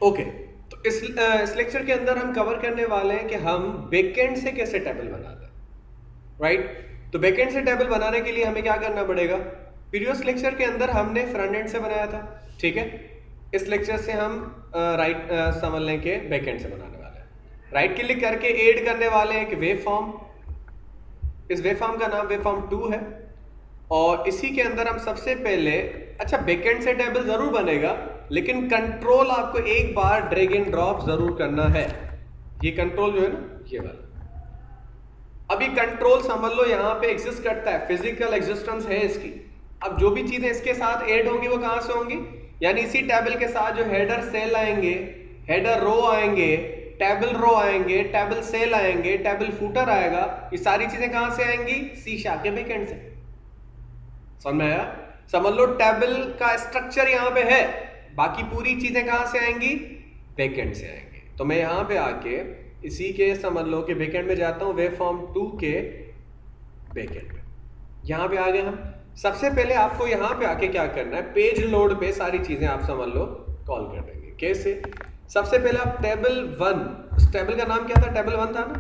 Okay, तो इस lecture के अंदर हम कवर करने वाले हैं कि हम बैकएंड से कैसे टेबल बनाते हैं, राइट। तो बैकएंड से टेबल बनाने के लिए हमें क्या करना पड़ेगा। प्रीवियस लेक्चर के अंदर हमने फ्रंट एंड से बनाया था, ठीक है। इस लेक्चर से हम समझ लें कि बैकएंड से बनाने वाले हैं। राइट क्लिक करके ऐड करने वाले हैं एक वेव फॉर्म। इस वेव फॉर्म का नाम वेव फॉर्म 2 है और इसी के अंदर हम सबसे पहले, अच्छा बैकएंड से टेबल जरूर बनेगा लेकिन कंट्रोल आपको एक बार ड्रैग एंड ड्रॉप जरूर करना है। ये कंट्रोल जो है ना, ये वाला, अभी कंट्रोल समझ लो यहां पे एग्जिस्ट करता है, फिजिकल एग्जिस्टेंस है इसकी। अब जो भी चीजें इसके साथ ऐड होंगी वो कहां से होंगी, यानी इसी टेबल के साथ जो हेडर सेल आएंगे, हेडर रो आएंगे, टेबल रो आएंगे, टेबल सेल आएंगे, टेबल फूटर आएगा, ये सारी चीजें कहां से आएंगी, सी शार्प के बैकएंड से। समझ में आया। समझ लो टेबल का स्ट्रक्चर यहां पे है, बाकी पूरी चीजें कहां से आएंगी, बैकएंड से आएंगी। तो मैं यहां पे आके इसी के समझ लो कि बैकएंड में जाता हूं, वेव फॉर्म 2 के बैकएंड में यहां पे आ गए हम। सबसे पहले आपको यहां पे आके क्या करना है, पेज लोड पे सारी चीजें आप समझ लो कॉल कर देंगे। कैसे, सबसे पहले आप टेबल 1, उस टेबल का नाम क्या था, टेबल 1 था ना,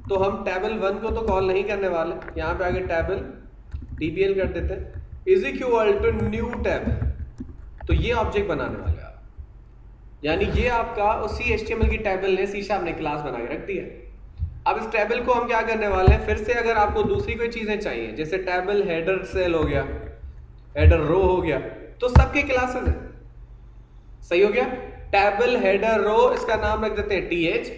तो हम टेबल 1 को तो कॉल नहीं करने वाले, यहां पे आगे टेबल TBL कर देते हैं, is equal to new table. तो ये ऑब्जेक्ट बनाने वाले आप, यानी ये आपका उसी HTML की टेबल ने C# ने क्लास बना के रख दिया। अब इस टेबल को हम क्या करने वाले हैं, फिर से अगर आपको दूसरी कोई चीजें चाहिए, जैसे टेबल हेडर सेल हो गया, हेडर रो हो गया, तो सबके क्लासेस है। सही हो गया, टेबल हेडर रो, इसका नाम रख देते हैं TH,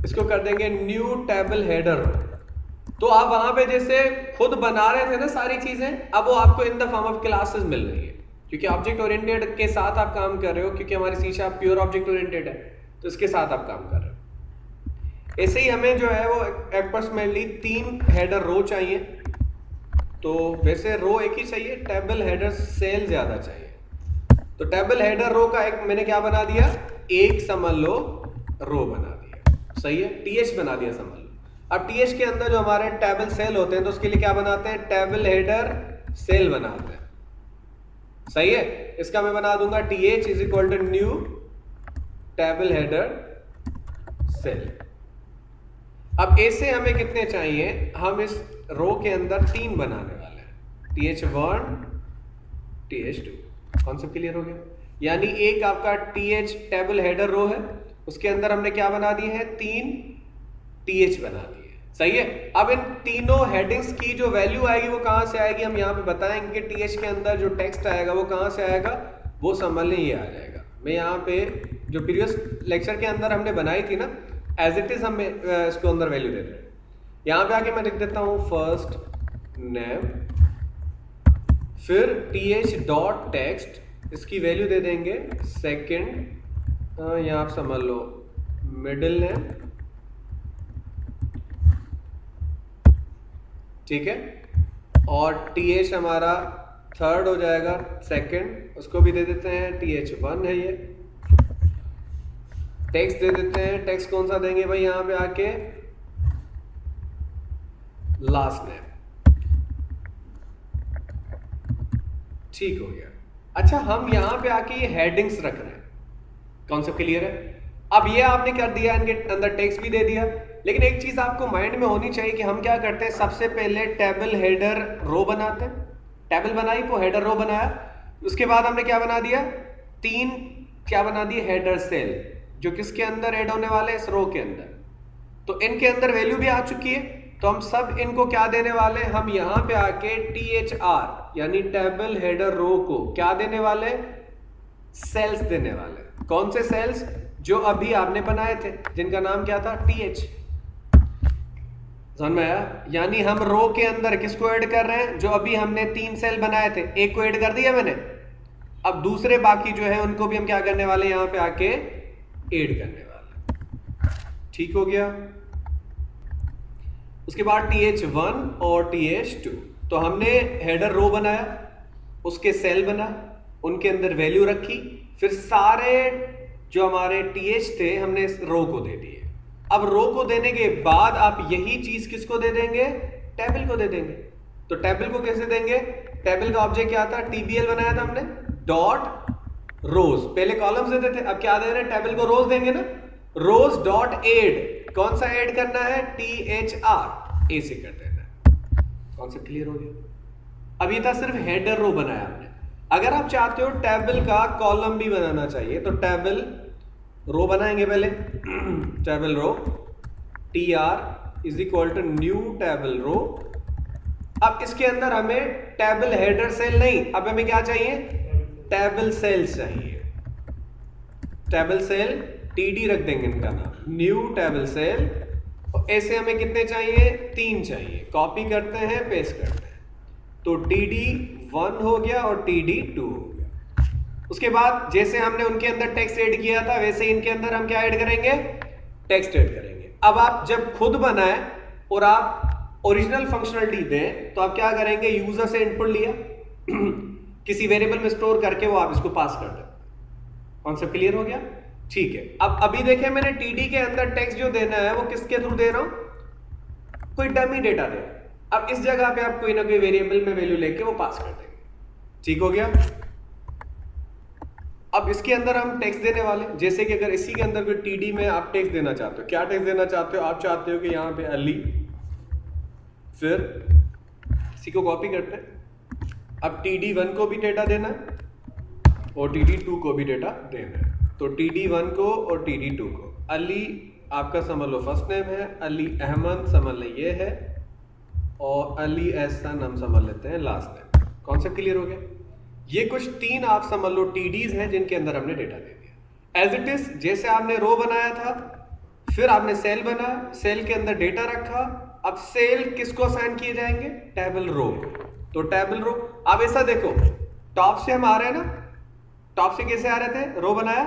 इसको कर देंगे न्यू टेबल हेडर रो। तो आप वहां पे जैसे खुद बना रहे थे ना सारी चीजें, अब वो आपको in the form of classes मिल रही है, क्योंकि ऑब्जेक्ट ओरिएंटेड के साथ आप काम कर रहे हो, क्योंकि हमारी C# प्योर ऑब्जेक्ट ओरिएंटेड है, तो इसके साथ आप काम कर रहे हो। ऐसे ही हमें जो है वो अप्रोक्सीमेटली 3 हेडर रो चाहिए, तो वैसे रो एक ही चाहिए, टेबल हेडर सेल ज्यादा चाहिए। तो टेबल हेडर रो का एक मैंने क्या बना दिया, एक समझ लो रो बना दिया, सही है, TH बना दिया समझ लो। अब TH के अंदर जो हमारे टेबल सेल होते हैं, तो उसके लिए क्या बनाते हैं, टेबल हेडर सेल बनाते हैं, सही है। इसका मैं बना दूंगा TH is equal to new table header cell. अब ऐसे हमें कितने चाहिए, हम इस रो के अंदर 3 बनाने वाले हैं, TH1 TH2। कॉन्सेप्ट क्लियर हो गया, यानी एक आपका TH टेबल हेडर रो है, उसके अंदर हमने क्या बना दिए हैं, 3 TH बना दिए, सही है। अब इन तीनों हेडिंग्स की जो वैल्यू आएगी वो कहां से आएगी, हम यहां पे बताएंगे। TH के अंदर जो टेक्स्ट आएगा वो कहां से आएगा, वो समझ लें ये आ जाएगा। मैं यहाँ पे जो प्रीवियस लेक्चर के अंदर हमने बनाई थी ना, एज इट इज हम इसको अंदर वैल्यू देते हैं। यहां पे आके मैं लिख देता हूं फर्स्ट नेम, फिर TH डॉट टेक्स्ट, इसकी वैल्यू दे देंगे सेकंड, यहाँ आप समझ लो मिडिल नेम, ठीक है, और TH हमारा थर्ड हो जाएगा, सेकंड, उसको भी दे देते हैं TH1 है ये। टेक्स्ट दे देते हैं, टेक्स्ट कौन सा देंगे भाई, यहां पे आके लास्ट नेम, ठीक हो गया। अच्छा, हम यहां पे आके ये हेडिंग्स रख रहे हैं, कॉन्सेप्ट क्लियर है। अब ये आपने कर दिया, इनके अंदर टेक्स्ट भी दे दिया, लेकिन एक चीज आपको माइंड में होनी चाहिए कि हम क्या करते हैं, सबसे पहले टेबल हेडर रो बनाते हैं, टेबल बनाई तो हेडर रो बनाया, उसके बाद हमने क्या बना दिया, 3 क्या बना दिए, हेडर सेल, जो किसके अंदर ऐड होने वाले, इस रो के अंदर। तो इनके अंदर वैल्यू भी आ चुकी है, तो हम सब इनको क्या देने वाले हैं, हम यहां पे आके THR यानी टेबल हेडर रो को क्या देने वाले, सेल्स देने वाले। कौन से सेल्स, जो अभी आपने बनाए थे, जिनका नाम क्या था, TH। समझ में आया, यानी हम रो के अंदर किसको ऐड कर रहे हैं, जो अभी हमने 3 सेल बनाए थे, एक को ऐड कर दिया मैंने, अब दूसरे बाकी जो है उनको भी हम क्या करने वाले, यहां पे आके ऐड करने वाले, ठीक हो गया। उसके बाद TH1 और TH2, तो हमने हेडर रो बनाया, उसके सेल बना, उनके अंदर वैल्यू रखी, फिर सारे जो हमारे TH थे हमने इस रो को दे दिए। अब रो को देने के बाद आप यही चीज किसको दे देंगे, टेबल को दे देंगे। तो टेबल को कैसे देंगे, टेबल का ऑब्जेक्ट क्या था, TBL बनाया था हमने, डॉट रोज, पहले कॉलम्स देते थे, अब क्या दे रहे हैं, टेबल को रोज देंगे ना। रोज डॉट एड, कौन सा ऐड करना है, THR, ए से कर देना है। कॉन्सेप्ट क्लियर हो गया। अब ये था सिर्फ हेडर रो बनाया हमने। अगर आप चाहते हो टेबल का कॉलम भी बनाना चाहिए तो टेबल रो बनाएंगे पहले। Table row TR is equal to new table row. अब इसके अंदर हमें टेबल हेडर सेल नहीं, अब हमें क्या चाहिए, टेबल सेल्स चाहिए। टेबल सेल TD रख देंगे इनका नाम, न्यू टेबल सेल। ऐसे हमें कितने चाहिए, 3 चाहिए। कॉपी करते हैं, पेस्ट करते हैं, तो TD1 हो गया और TD2 हो गया। उसके बाद जैसे हमने उनके अंदर टेक्स्ट ऐड किया था वैसे इनके अंदर हम क्या ऐड करेंगे, टेक्स्ट ऐड करेंगे। अब आप जब खुद बनाए और आप ओरिजिनल फंक्शनलिटी दें तो आप क्या करेंगे, यूजर से इनपुट लिया, किसी वेरिएबल में स्टोर करके वो आप इसको पास कर दें। कॉन्सेप्ट क्लियर हो गया, ठीक है। अब अभी देखें मैंने TD के अंदर टेक्स्ट जो देना है वो किसके थ्रू दे रहा हूं, कोई डमी डेटा दे रहा हूं। अब इस जगह पे आप कोई ना कोई वेरिएबल में वैल्यू लेके वो पास कर देंगे, ठीक हो गया। अब इसके अंदर हम टेक्स्ट देने वाले, जैसे कि अगर इसी के अंदर कोई TD में आप टेक्स्ट देना चाहते हो, क्या टेक्स्ट देना चाहते हो, आप चाहते हो कि यहाँ पे अली, फिर इसी को कॉपी करते हैं। अब TD1 को भी डेटा देना है और TD2 को भी डेटा देना है, तो TD1 को और TD2 को। अली आपका समझ लो फर्स्ट नेम है, अली अहमद समझ ले ये है, और अली एहसन हम समझ लेते हैं लास्ट नेम। कॉन्सेप्ट क्लियर हो गया। ये कुछ 3 आप समझ लो TDs हैं जिनके अंदर हमने डेटा दे दिया। एज इट इज जैसे आपने रो बनाया था, फिर आपने सेल बनाया, सेल के अंदर डेटा रखा। अब सेल किसको असाइन किए जाएंगे, टेबल रो को, तो टेबल रो। अब ऐसा देखो, टॉप से हम आ रहे हैं ना, टॉप से कैसे आ रहे थे, रो बनाया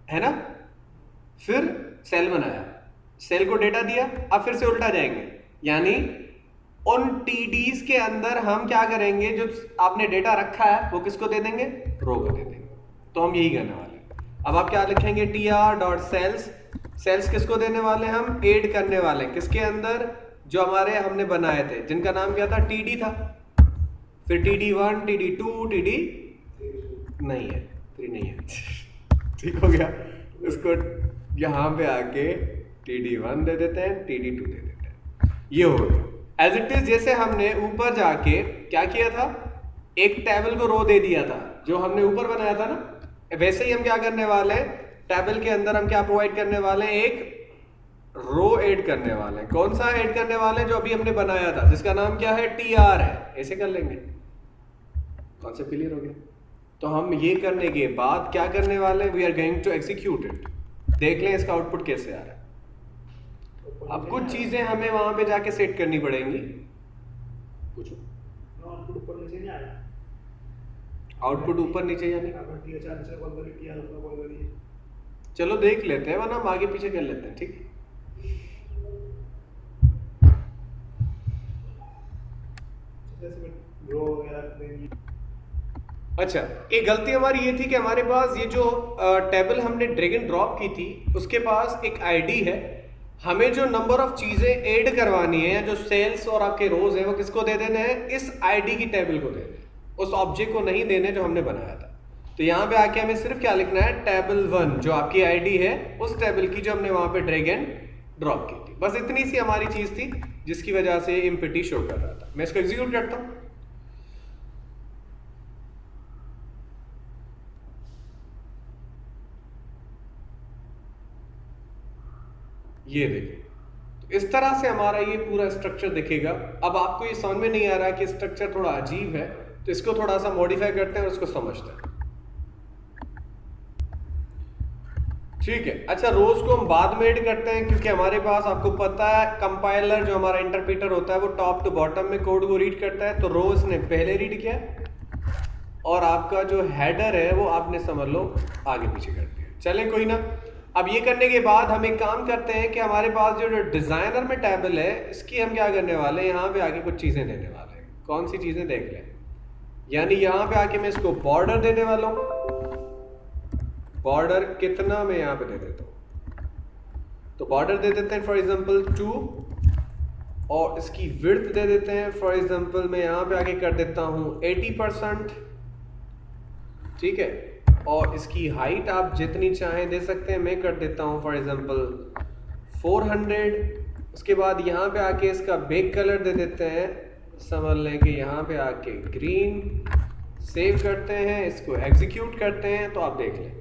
है ना, फिर सेल बनाया, सेल को डेटा दिया, अब फिर से उल्टा जाएंगे, यानी उन TDs के अंदर हम क्या करेंगे, जो आपने डेटा रखा है वो किसको दे देंगे, रो को दे देंगे। तो हम यही करने वाले हैं। अब आप क्या लिखेंगे, TR.cells, सेल्स किसको देने वाले, हम ऐड करने वाले हैं किसके अंदर, जो हमारे हमने बनाए थे, जिनका नाम क्या था, TD था। फिर TD1, TD2, TD नहीं है, 3 नहीं है। ठीक हो गया। इसको यहाँ पे आके TD1 दे देते हैं, TD2 दे देते हैं, ये हो गया। एज इट इज जैसे हमने ऊपर जाके क्या किया था, एक टेबल को रो दे दिया था जो हमने ऊपर बनाया था ना, वैसे ही हम क्या करने वाले हैं, टेबल के अंदर हम क्या प्रोवाइड करने वाले हैं, एक रो ऐड करने वाले हैं। कौन सा ऐड करने वाले हैं, जो अभी हमने बनाया था जिसका नाम क्या है, TR है, ऐसे कर लेंगे। कॉन्सेप्ट क्लियर हो गया। तो हम ये करने के बाद क्या करने वाले, we are going to execute it. देख लें इसका आउटपुट कैसे आ रहा है। अब कुछ चीजें हमें वहां पे जाके सेट करनी पड़ेंगी। कुछ आउटपुट ऊपर नीचे नहीं आया, आउटपुट ऊपर नीचे यानी THR से कॉल करी, TR को कॉल करी। चलो देख लेते हैं, वरना हम आगे पीछे कर लेते हैं, ठीक। जैसे रो वगैरह देंगे। अच्छा, एक गलती हमारी ये थी कि हमारे पास ये जो टेबल हमने ड्रैग एंड ड्रॉप की थी उसके पास एक आईडी है। हमें जो नंबर ऑफ चीजें ऐड करवानी है, जो सेल्स और आपके रोज है, वो किसको दे देने हैं, इस आईडी की टेबल को देने, उस ऑब्जेक्ट को नहीं देने जो हमने बनाया था। तो यहाँ पे आके हमें सिर्फ क्या लिखना है, टेबल1 जो आपकी आईडी है उस टेबल की जो हमने वहां पे ड्रैग एंड ड्रॉप की थी। बस इतनी सी हमारी चीज थी जिसकी वजह से एम्प्टी शो कर रहा था। मैं इसको एग्जीक्यूट करता हूँ। ये देखिए, तो इस तरह से हमारा ये पूरा स्ट्रक्चर दिखेगा। अब आपको ये समझ में नहीं आ रहा कि स्ट्रक्चर थोड़ा अजीब है, तो इसको थोड़ा सा मॉडिफाई करते हैं और उसको समझते हैं, ठीक है। अच्छा, रोज को हम बाद में ऐड करते हैं क्योंकि हमारे पास, आपको पता है, कंपाइलर जो हमारा इंटरप्रेटर होता है वो टॉप टू बॉटम में कोड को रीड करता है। तो रोज ने पहले रीड किया और आपका जो हेडर है वो आपने समझ लो आगे पीछे कर दिया। चले कोई ना। अब ये करने के बाद हम एक काम करते हैं कि हमारे पास जो डिजाइनर में टेबल है इसकी हम क्या करने वाले हैं, यहाँ पे आके कुछ चीजें देने वाले हैं। कौन सी चीजें देख लें, यानी यहाँ पे आके मैं इसको बॉर्डर देने वाला हूँ। बॉर्डर कितना मैं यहाँ पे दे देता हूँ, तो बॉर्डर दे देते हैं फॉर एग्जांपल 2 और इसकी विड्थ दे देते हैं फॉर एग्जांपल मैं यहाँ पे आके कर देता हूँ 80%, ठीक है। और इसकी हाइट आप जितनी चाहें दे सकते हैं। मैं कर देता हूँ फॉर एग्जांपल 400। उसके बाद यहाँ पे आके इसका बैक कलर दे देते हैं, समझ लें कि यहाँ पे आके ग्रीन। सेव करते हैं, इसको एग्जीक्यूट करते हैं, तो आप देख लें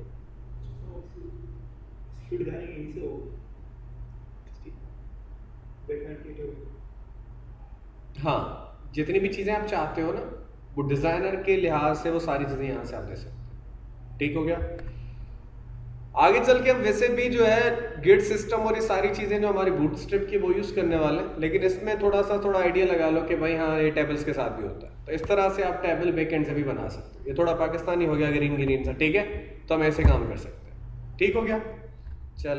स्पीड दिखाएंगे इनसे हो बैकएंड की टेबल। हाँ, जितनी भी चीज़ें आप चाहते हो ना, वो डिज़ाइनर के लिहाज से वो सारी चीज़ें यहाँ से आप दे सकते हैं। ठीक हो गया। आगे चल के हम वैसे भी जो है गिट सिस्टम और ये सारी चीज़ें जो हमारी बूटस्ट्रैप की वो यूज़ करने वाले हैं, लेकिन इसमें थोड़ा आइडिया लगा लो कि भाई हाँ ये टेबल्स के साथ भी होता है। तो इस तरह से आप टेबल बैकएंड से भी बना सकते हो। ये थोड़ा पाकिस्तानी हो गया, ग्रीन सा, ठीक है, तो हम ऐसे काम कर सकते हैं। ठीक हो गया।